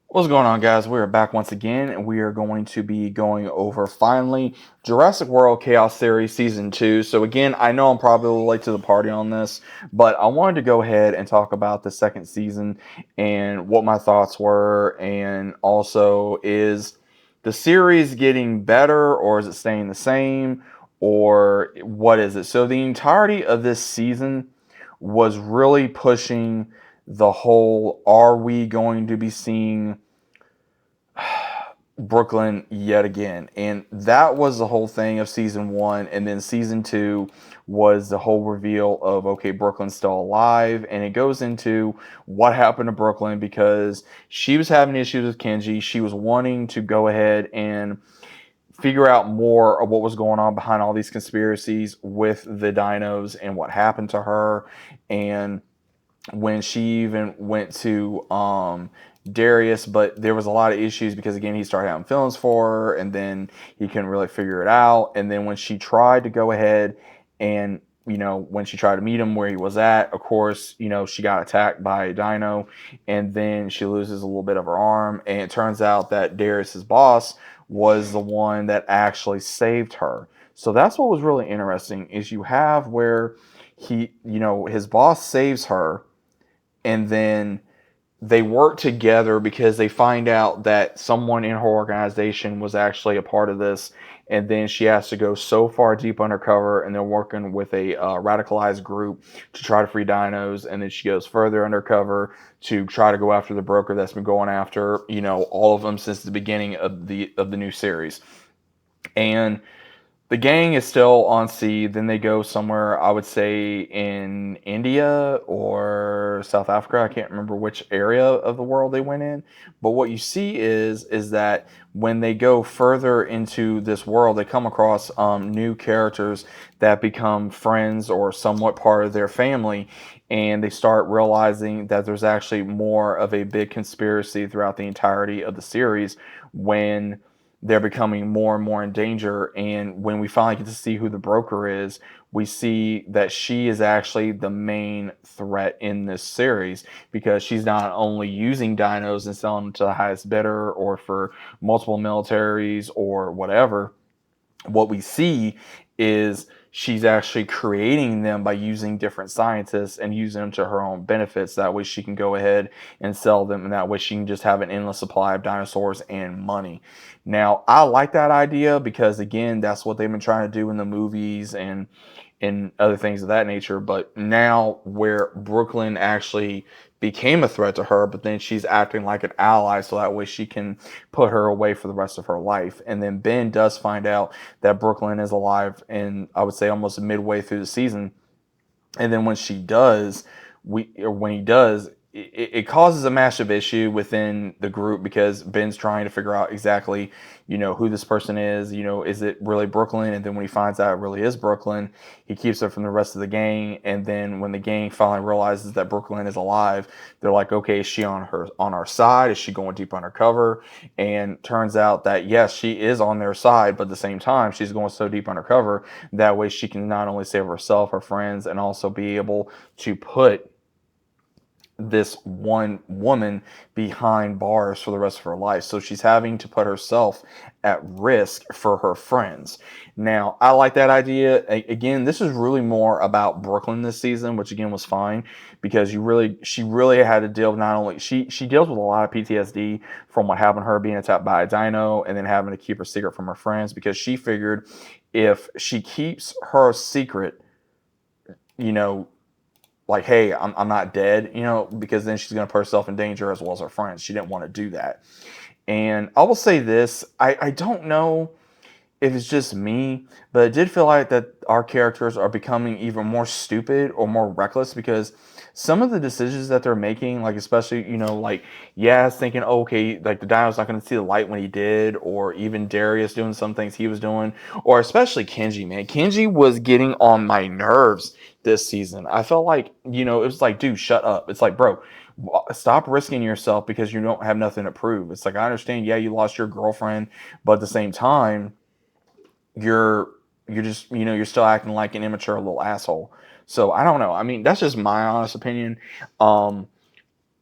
What's going on, guys? We are back once again, and we are going to be going over finally Jurassic World Chaos Theory Season 2. So, again, I know I'm probably a little late to the party on this, but I wanted to go ahead and talk about the second season and what my thoughts were, and also is the series getting better or is it staying the same or what is it? So, the entirety of this season was really pushing the whole are we going to be seeing Brooklyn yet again. And that was the whole thing of season one. And then season two was the whole reveal of, okay, Brooklyn's still alive. And it goes into what happened to Brooklyn because she was having issues with Kenji. She was wanting to go ahead and figure out more of what was going on behind all these conspiracies with the dinos and what happened to her. And when she even went to Darius, but there was a lot of issues because again he started having feelings for her, and then he couldn't really figure it out. And then when she tried to go ahead and when she tried to meet him where he was at, of course she got attacked by a dino, and then she loses a little bit of her arm, and it turns out that Darius's boss was the one that actually saved her. So that's what was really interesting is you have where he his boss saves her, and then they work together because they find out that someone in her organization was actually a part of this, and then she has to go so far deep undercover, and they're working with a radicalized group to try to free dinos, and then she goes further undercover to try to go after the broker that's been going after all of them since the beginning of the new series. And the gang is still on sea. Then they go somewhere, I would say in India or South Africa. I can't remember which area of the world they went in. But what you see is that when they go further into this world, they come across new characters that become friends or somewhat part of their family. And they start realizing that there's actually more of a big conspiracy throughout the entirety of the series when they're becoming more and more in danger. And when we finally get to see who the broker is, we see that she is actually the main threat in this series because she's not only using dinos and selling them to the highest bidder or for multiple militaries or whatever. What we see is she's actually creating them by using different scientists and using them to her own benefits. That way she can go ahead and sell them, and that way she can just have an endless supply of dinosaurs and money. Now, I like that idea because, again, that's what they've been trying to do in the movies and other things of that nature. But now, where Brooklyn actually became a threat to her, but then she's acting like an ally so that way she can put her away for the rest of her life. And then Ben does find out that Brooklyn is alive, and I would say almost midway through the season. And then when she does, when he does, it causes a massive issue within the group because Ben's trying to figure out exactly, who this person is. Is it really Brooklyn? And then when he finds out it really is Brooklyn, he keeps her from the rest of the gang. And then when the gang finally realizes that Brooklyn is alive, they're like, okay, is she on our side? Is she going deep undercover? And turns out that yes, she is on their side, but at the same time, she's going so deep undercover that way she can not only save herself, her friends, and also be able to put this one woman behind bars for the rest of her life. So she's having to put herself at risk for her friends. Now, I like that idea. Again, this is really more about Brooklyn this season, which again was fine because she really had to deal with not only she deals with a lot of PTSD from what happened to her being attacked by a dino and then having to keep her secret from her friends because she figured if she keeps her secret, you know, like, hey, I'm not dead, because then she's going to put herself in danger as well as her friends. She didn't want to do that. And I will say this, I don't know if it's just me, but it did feel like that our characters are becoming even more stupid or more reckless because some of the decisions that they're making, like especially, like Yaz thinking, oh, okay, like the dino's not going to see the light when he did, or even Darius doing some things he was doing, or especially Kenji, man. Kenji was getting on my nerves this season. I felt like, it was like, dude, shut up. It's like, bro, stop risking yourself because you don't have nothing to prove. It's like, I understand, yeah, you lost your girlfriend, but at the same time, you're just you're still acting like an immature little asshole. So I don't know. I mean, that's just my honest opinion. Um,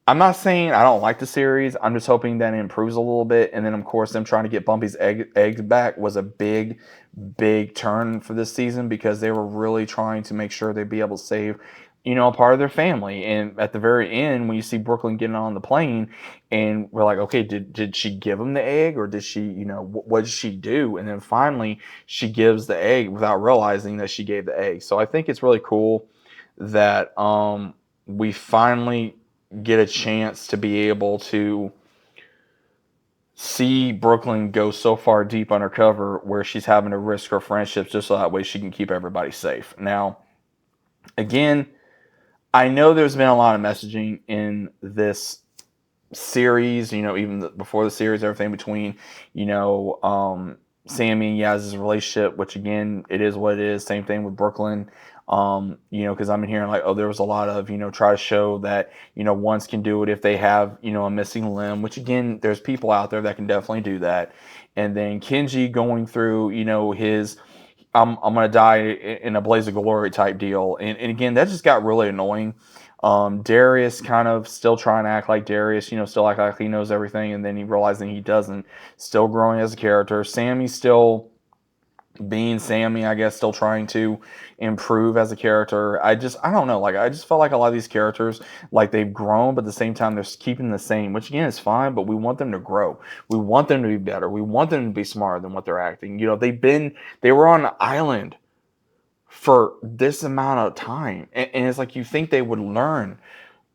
I'm not saying I don't like the series. I'm just hoping that it improves a little bit. And then, of course, them trying to get Bumpy's eggs back was a big turn for this season because they were really trying to make sure they'd be able to save, a part of their family. And at the very end, when you see Brooklyn getting on the plane, and we're like, okay, did she give him the egg, or did she, what did she do? And then finally, she gives the egg without realizing that she gave the egg. So I think it's really cool that we finally get a chance to be able to see Brooklyn go so far deep undercover where she's having to risk her friendships just so that way she can keep everybody safe. Now, again, I know there's been a lot of messaging in this series, even before the series, everything between, Sammy and Yaz's relationship, which again, it is what it is. Same thing with Brooklyn. Because I'm hearing like, oh, there was a lot of, try to show that, ones can do it if they have, a missing limb, which again, there's people out there that can definitely do that. And then Kenji going through, his I'm gonna die in a blaze of glory type deal. And again, that just got really annoying. Darius kind of still trying to act like Darius, still act like he knows everything, and then he realizing he doesn't. Still growing as a character. Sammy's still being Sammy, I guess, still trying to improve as a character. I don't know. Like, I just felt like a lot of these characters, like they've grown, but at the same time, they're keeping the same, which again is fine, but we want them to grow. We want them to be better. We want them to be smarter than what they're acting. They were on an island for this amount of time. And it's like you think they would learn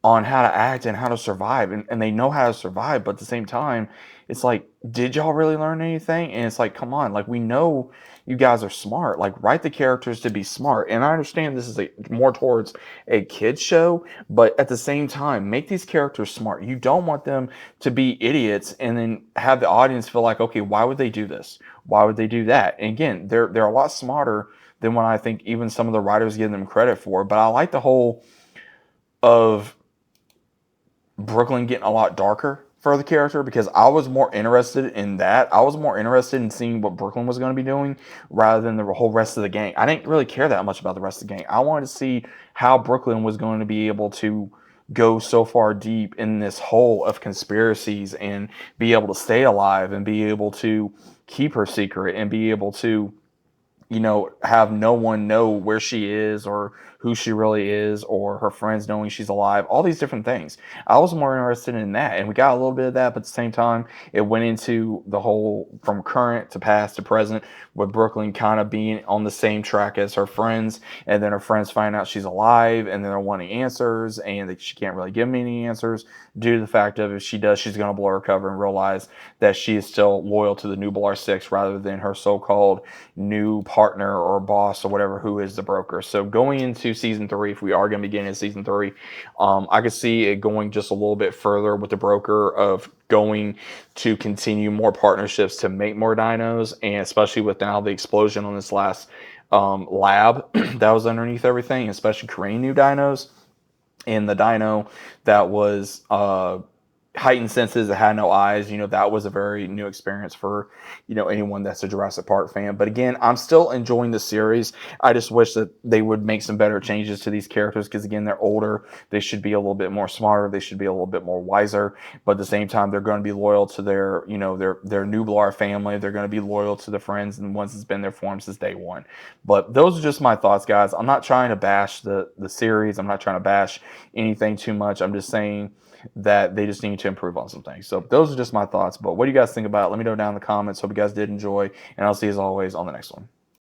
on how to act and how to survive, and they know how to survive, but at the same time it's like, did y'all really learn anything? And it's like, come on, like, we know you guys are smart, like, write the characters to be smart. And I understand this is more towards a kid's show, but at the same time, make these characters smart. You don't want them to be idiots and then have the audience feel like, okay, why would they do this, why would they do that? And again, they're a lot smarter than what I think even some of the writers give them credit for. But I like the whole of Brooklyn getting a lot darker for the character because I was more interested in that. I was more interested in seeing what Brooklyn was going to be doing rather than the whole rest of the gang. I didn't really care that much about the rest of the gang. I wanted to see how Brooklyn was going to be able to go so far deep in this hole of conspiracies and be able to stay alive and be able to keep her secret and be able to, have no one know where she is or who she really is or her friends knowing she's alive, all these different things. I was more interested in that, and we got a little bit of that, but at the same time, it went into the whole from current to past to present, with Brooklyn kind of being on the same track as her friends, and then her friends find out she's alive, and then they're wanting answers, and she can't really give them any answers due to the fact of if she does, she's going to blow her cover and realize that she is still loyal to the new Blar 6 rather than her so-called new partner or boss or whatever who is the broker. So going into season 3, if we are going to be getting into season 3, I could see it going just a little bit further with the broker of going to continue more partnerships to make more dinos, and especially with now the explosion on this last lab that was underneath everything, especially creating new dinos. And the dino that was heightened senses that had no eyes, that was a very new experience for, anyone that's a Jurassic Park fan. But again, I'm still enjoying the series. I just wish that they would make some better changes to these characters because again, they're older. They should be a little bit more smarter. They should be a little bit more wiser. But at the same time, they're going to be loyal to their, their new Blar family. They're going to be loyal to the friends and ones that's been there for them since day one. But those are just my thoughts, guys. I'm not trying to bash the series. I'm not trying to bash anything too much. I'm just saying that they just need to improve on some things. So those are just my thoughts. But what do you guys think about it? Let me know down in the comments. Hope you guys did enjoy, and I'll see you as always on the next one.